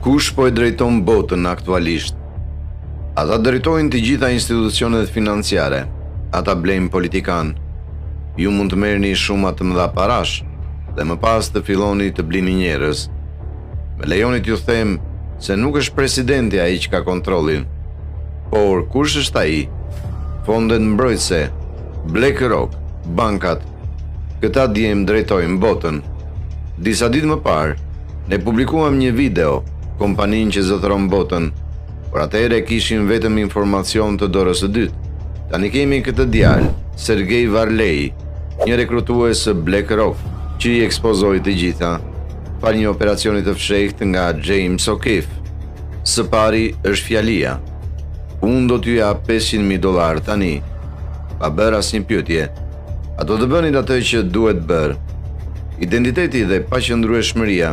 Kush po e drejton botën aktualisht? Ata drejtojnë të gjitha institucionet financiare, ata blejnë politikan. Ju mund të merrni shumë të mëdha parash dhe më pas të filloni të blini njerëz. Me lejoni t'ju them se nuk është presidenti ai që ka kontrollin, por kush është ai? Fondet mbrojtëse, BlackRock, bankat, këta djem drejtojnë botën. Disa ditë më parë, ne publikuam një video, kompaninë që zotëron botën, por atëherë kishim vetëm informacion të dorës së dytë. Tani kemi këtë djalë, Sergej Varlej, një rekrutues së BlackRock, që i ekspozoi të gjitha, par një operacioni të fshehtë nga James O'Keefe. Së pari është fjalia. Unë do t'ju jap $500,000 tani, pa bërë asnjë pyetje. Ato të bëni atë që duhet bërë. Identiteti dhe paqëndrueshmëria